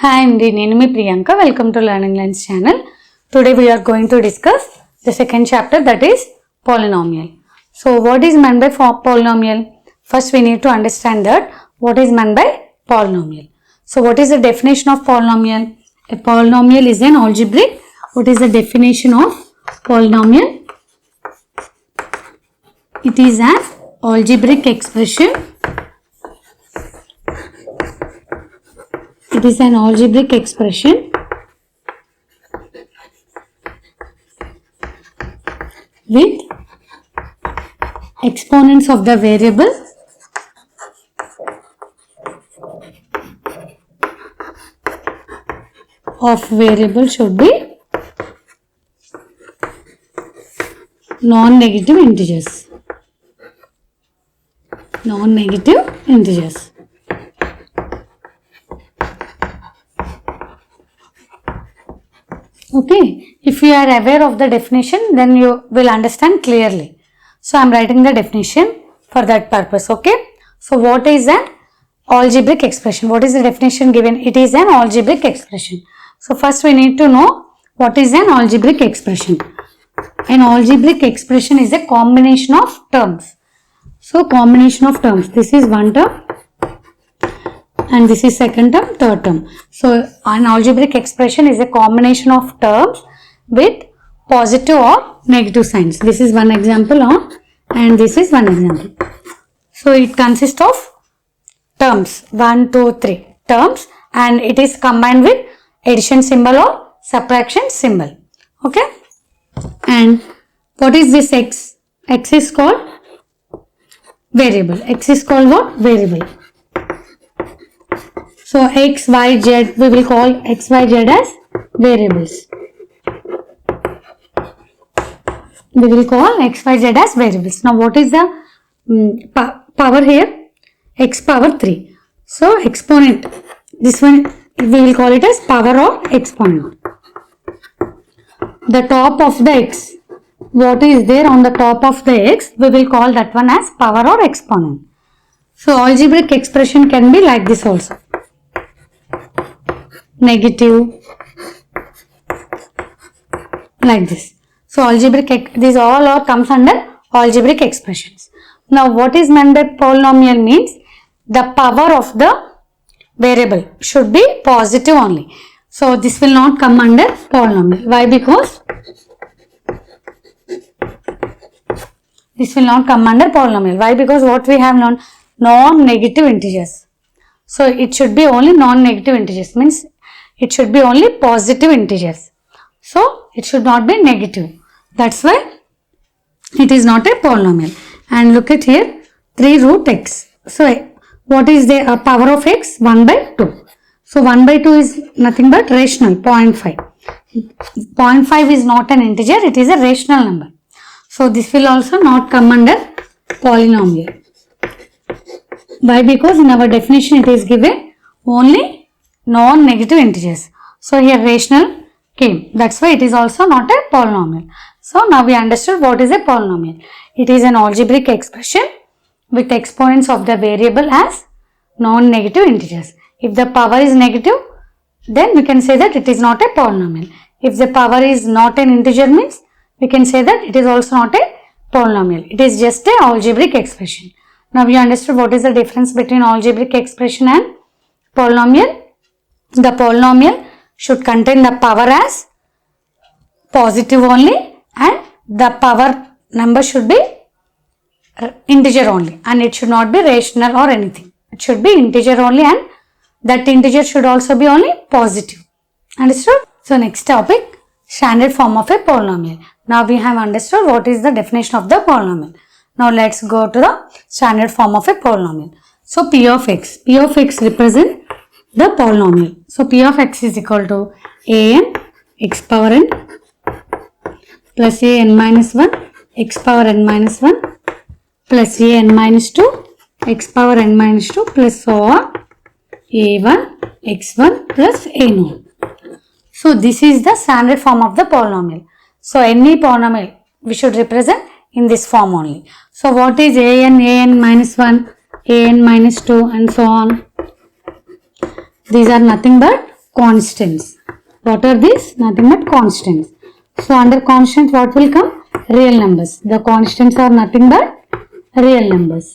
Hi Andy, నేను మీ Priyanka. Welcome to Learning Lens channel. Today we are going to discuss the second chapter, that is polynomial. So what is meant by polynomial? First we need to understand that what is meant by polynomial. So what is the definition of polynomial? A polynomial is an algebraic. What is the definition of polynomial? It is an algebraic expression. It is an algebraic expression with exponents of the variable should be non-negative integers. Non-negative integers. Okay, if you are aware of the definition, then you will understand clearly. So I am writing the definition for that purpose. Okay, so what is an algebraic expression? What is the definition given? It is an algebraic expression. So first we need to know what is an algebraic expression. An algebraic expression is a combination of terms. So combination of terms, this is one term and this is second term, third term. So an algebraic expression is a combination of terms with positive or negative signs. This is one example and this is one example. So it consists of terms 1, 2, 3 terms, and it is combined with addition symbol or subtraction symbol. Okay, and what is this x? X is called variable. X is called what? Variable. So x, y, z, we will call x, y, z as variables. We will call x, y, z as variables. Now what is the power here? X power 3. So exponent, this one we will call it as power or exponent. The top of the x, what is there on the top of the x, we will call that one as power or exponent. So algebraic expression can be like this also. Negative, like this. So algebraic, these all are comes under algebraic expressions. Now what is meant by polynomial means the power of the variable should be positive only. So this will not come under polynomial. Why? Because this will not come under polynomial. Why? Because what we have learned, non-negative integers. So it should be only non-negative integers, means it should be only positive integers. So it should not be negative. That's why it is not a polynomial. And look at here, 3 root x. So what is the power of x? 1 by 2. So 1 by 2 is nothing but rational, 0.5. 0.5 is not an integer, it is a rational number. So this will also not come under polynomial. Why? Because in our definition it is given only non-negative integers. So here rational came. That's why it is also not a polynomial. So now we understood what is a polynomial. It is an algebraic expression with exponents of the variable as non-negative integers. If the power is negative, then we can say that it is not a polynomial. If the power is not an integer, means we can say that it is also not a polynomial. It is just a algebraic expression. Now we understood what is the difference between algebraic expression and polynomial. The polynomial should contain the power as positive only and the power number should be integer only, and it should not be rational or anything. It should be integer only, and that integer should also be only positive. Understood? So next topic, standard form of a polynomial. Now we have understood what is the definition of the polynomial. Now let's go to the standard form of a polynomial. So P of x. P of x represent the polynomial. So P of x is equal to an x power n plus an minus 1 x power n minus 1 plus an minus 2 x power n minus 2 plus so on a1 x1 plus a0. So this is the standard form of the polynomial. So any polynomial we should represent in this form only. So what is an minus 1, an minus 2 and so on. These are nothing but constants. What are these? Nothing but constants. So under constants what will come? Real numbers. The constants are nothing but real numbers.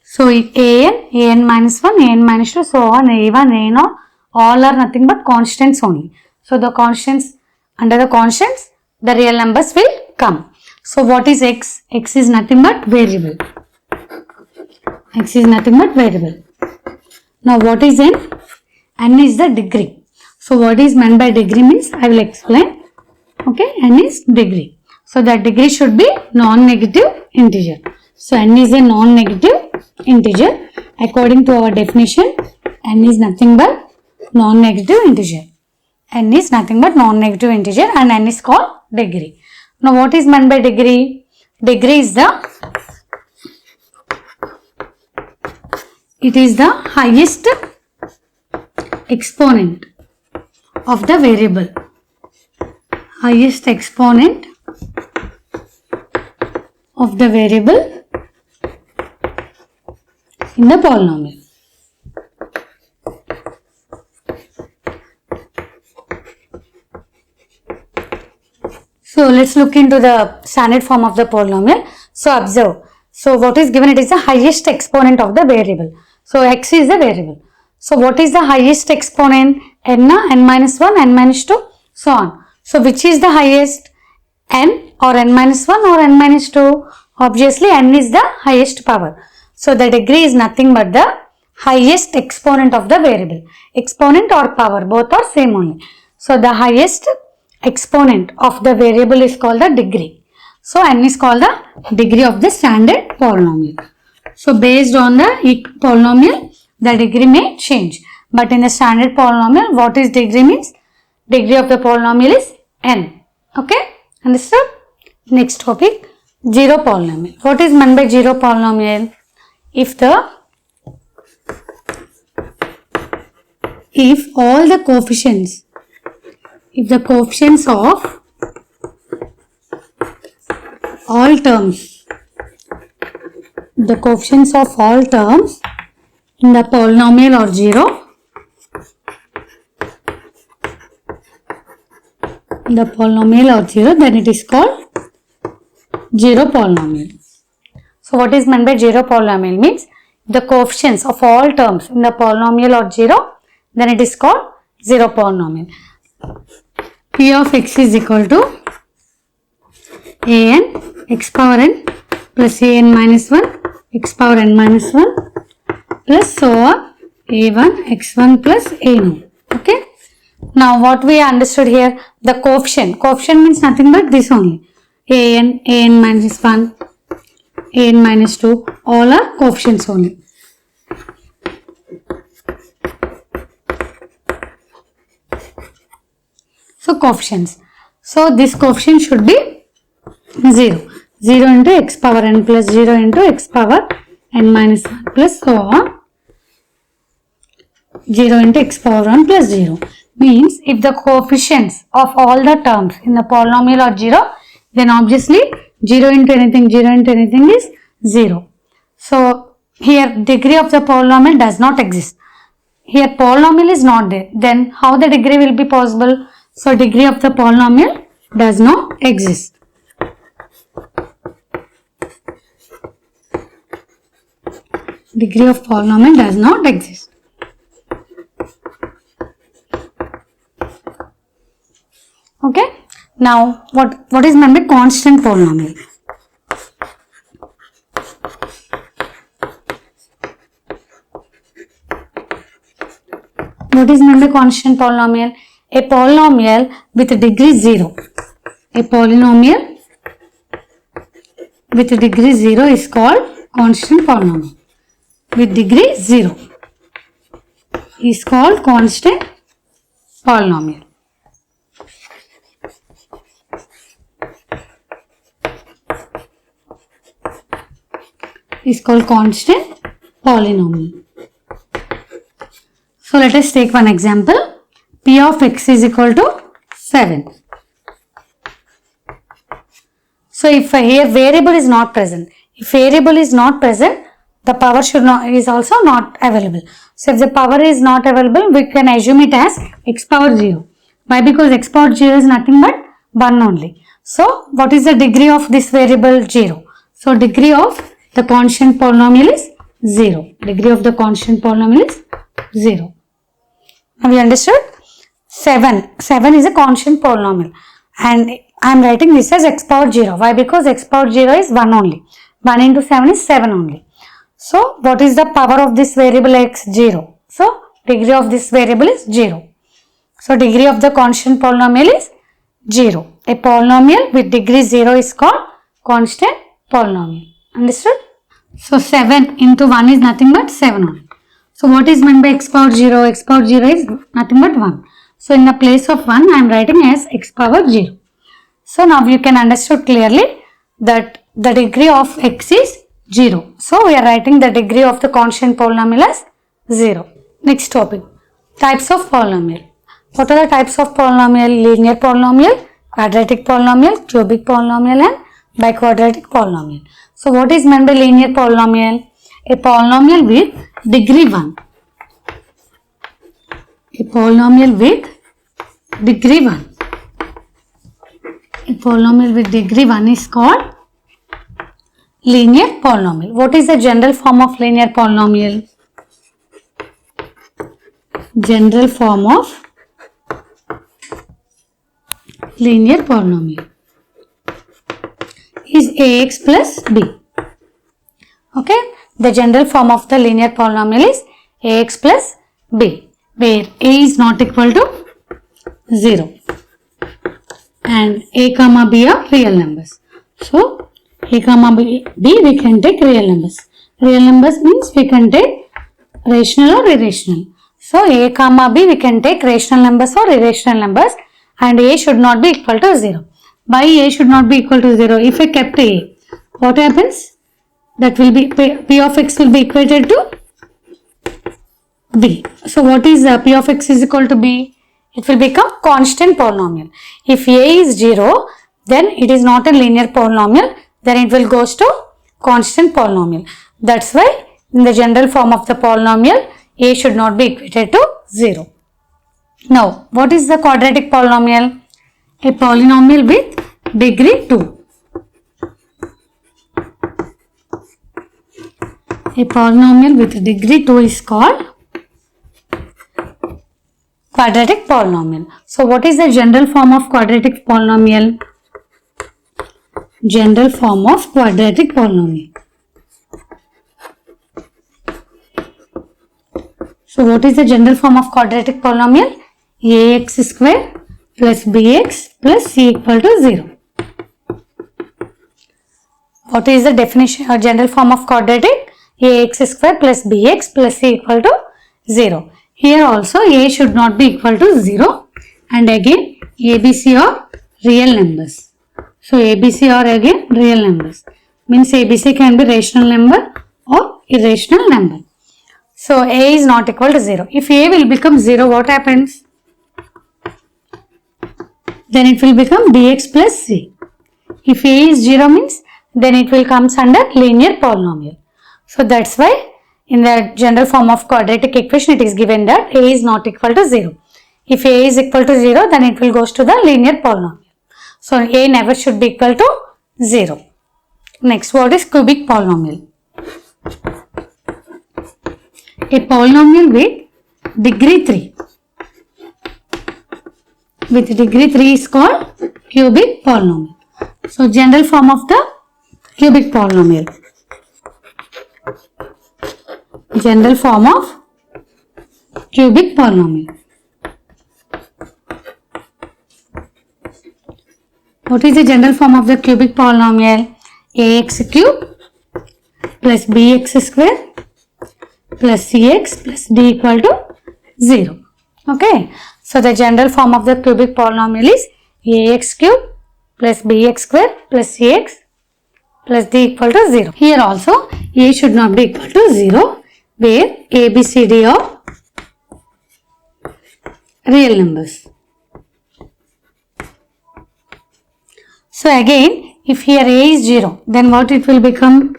So an minus 1, an minus 2, so on, a1, a0, all are nothing but constants only. So the constants, under the constants, the real numbers will come. So what is x? X is nothing but variable. X is nothing but variable. Now what is n? N is the degree. So what is meant by degree means I will explain. Okay, n is degree. So that degree should be non-negative integer. So n is a non-negative integer. According to our definition, n is nothing but non-negative integer. N is nothing but non-negative integer and n is called degree. Now what is meant by degree? Degree is the highest exponent of the variable. Highest exponent of the variable in the polynomial. So let's look into the standard form of the polynomial. So observe. So what is given? It is the highest exponent of the variable. So x is the variable. So what is the highest exponent? N, n minus 1, n minus 2, so on. So which is the highest? N or n minus 1 or n minus 2? Obviously n is the highest power. So the degree is nothing but the highest exponent of the variable. Exponent or power, both are same only. So the highest exponent of the variable is called the degree. So n is called the degree of the standard polynomial. So based on the polynomial, the degree may change. But in the standard polynomial, what is degree means? Degree of the polynomial is n. Okay? Understood? Next topic, zero polynomial. What is meant by zero polynomial? If all the coefficients, if the coefficients of all terms, the coefficients of all terms in the polynomial are 0, the polynomial are 0, then it is called zero polynomial. So what is meant by zero polynomial means the coefficients of all terms in the polynomial are 0, then it is called zero polynomial. P of x is equal to an x power n plus an minus 1 x power n minus 1 plus so on a1 x1 plus a0. Okay. Now what we understood here, the coefficient. Coefficient means nothing but this only. an minus 1, an minus 2, all are coefficients only. So coefficients. So this coefficient should be 0. 0 into x power n plus 0 into x power n minus 1 plus so on 0 into x power 1 plus 0. Means if the coefficients of all the terms in the polynomial are 0, then obviously 0 into anything is 0. So here degree of the polynomial does not exist. Here polynomial is not there. Then how the degree will be possible? So degree of the polynomial does not exist. Degree of polynomial does not exist. Okay. Now what is meant by constant polynomial? What is meant by constant polynomial? A polynomial with degree 0. A polynomial with degree 0 is called constant polynomial. With degree 0 is called constant polynomial. Is called constant polynomial. So let us take one example. P of x is equal to 7. So if here variable is not present, the power is also not available. So if the power is not available, we can assume it as x power 0. Why? Because x power 0 is nothing but 1 only. So what is the degree of this variable? 0. So degree of the constant polynomial is 0. Degree of the constant polynomial is 0. Have you understood? 7. 7 is a constant polynomial. And I am writing this as x power 0. Why? Because x power 0 is 1 only. 1 into 7 is 7 only. So what is the power of this variable x? 0. So degree of this variable is 0. So degree of the constant polynomial is 0. A polynomial with degree 0 is called constant polynomial. Understood? So 7 into 1 is nothing but 7 only. So what is meant by x power 0? X power 0 is nothing but 1. So in the place of 1, I am writing as x power 0. So now you can understand clearly that the degree of x is 0. So we are writing the degree of the constant polynomial as 0. Next topic. Types of polynomial. What are the types of polynomial? Linear polynomial, quadratic polynomial, cubic polynomial and biquadratic polynomial. So what is meant by linear polynomial? A polynomial with degree 1. A polynomial with degree 1. A polynomial with degree 1 is called linear polynomial. What is the general form of linear polynomial? General form of linear polynomial is ax plus b. Okay, the general form of the linear polynomial is ax plus b, where a is not equal to 0 and a comma b are real numbers. So a comma b we can take real numbers. Real numbers means we can take rational or irrational. So a comma b we can take rational numbers or irrational numbers, and a should not be equal to 0. Why a should not be equal to 0? If I kept a, what happens? That will be p of x will be equated to b. So what is p of x is equal to b? It will become constant polynomial. If a is 0, then it is not a linear polynomial. Then it will goes to constant polynomial. That's why in the general form of the polynomial, a should not be equated to 0. Now, what is the quadratic polynomial? A polynomial with degree 2. A polynomial with degree 2 is called quadratic polynomial. So, what is the general form of quadratic polynomial? General form of quadratic polynomial. So, what is the general form of quadratic polynomial? Ax square plus bx plus c equal to 0. What is the definition or general form of quadratic? Ax square plus bx plus c equal to 0. Here also a should not be equal to 0, and again ABC are real numbers. So ABC are again real numbers. Means ABC can be rational number or irrational number. So a is not equal to 0. If a will become 0, what happens? Then it will become bx plus c. If a is 0 means, then it will comes under linear polynomial. So that's why in the general form of quadratic equation it is given that a is not equal to 0. If a is equal to 0, then it will goes to the linear polynomial. So a never should be equal to 0. Next, what is cubic polynomial? A polynomial with degree 3. With degree 3 is called cubic polynomial. So general form of the cubic polynomial. General form of cubic polynomial. What is the general form of the cubic polynomial? Ax cube plus bx square plus cx plus d equal to 0. Okay. So the general form of the cubic polynomial is ax cube plus bx square plus cx plus d equal to 0. Here also a should not be equal to 0, where a, b, c, d are real numbers. So again, if here a is 0, then what it will become?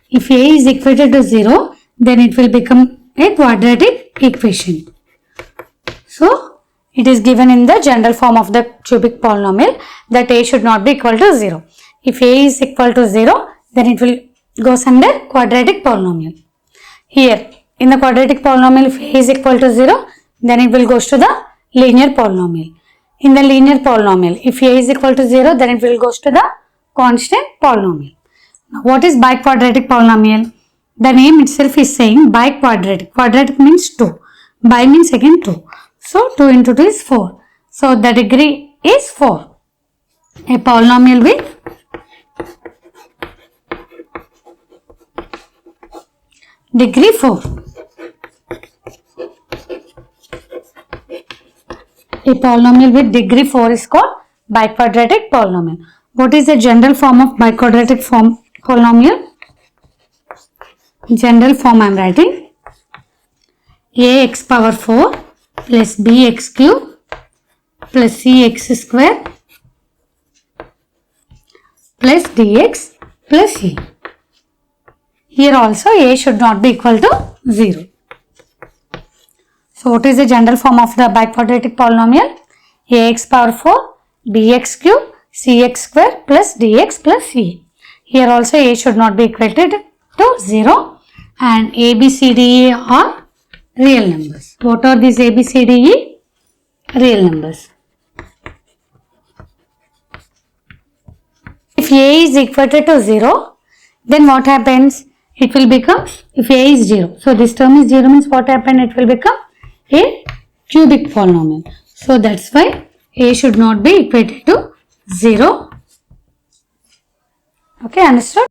If a is equated to 0, then it will become a quadratic equation. So, it is given in the general form of the cubic polynomial that a should not be equal to 0. If a is equal to 0, then it will goes under quadratic polynomial. Here, in the quadratic polynomial, if a is equal to 0, then it will goes to the linear polynomial. In the linear polynomial, if a is equal to 0, then it will goes to the constant polynomial. Now, what is biquadratic polynomial? The name itself is saying biquadratic. Quadratic means 2. Bi means again 2. So, 2 into 2 is 4. So, the degree is 4. A polynomial with degree 4. A polynomial with degree 4 is called biquadratic polynomial. What is the general form of biquadratic polynomial? General form I am writing ax power 4 plus bx cube plus cx square plus dx plus e. Here also a should not be equal to 0. So, what is the general form of the biquadratic polynomial? Ax power 4, bx cube, cx square plus dx plus e. Here also a should not be equated to 0 and a, b, c, d, e are real numbers. What are these a, b, c, d, e? Real numbers. If a is equated to 0, then what happens? It will become, if a is 0. So, this term is 0 means what happened? It will become a cubic polynomial. So, that's why a should not be equated to 0. Okay, understood?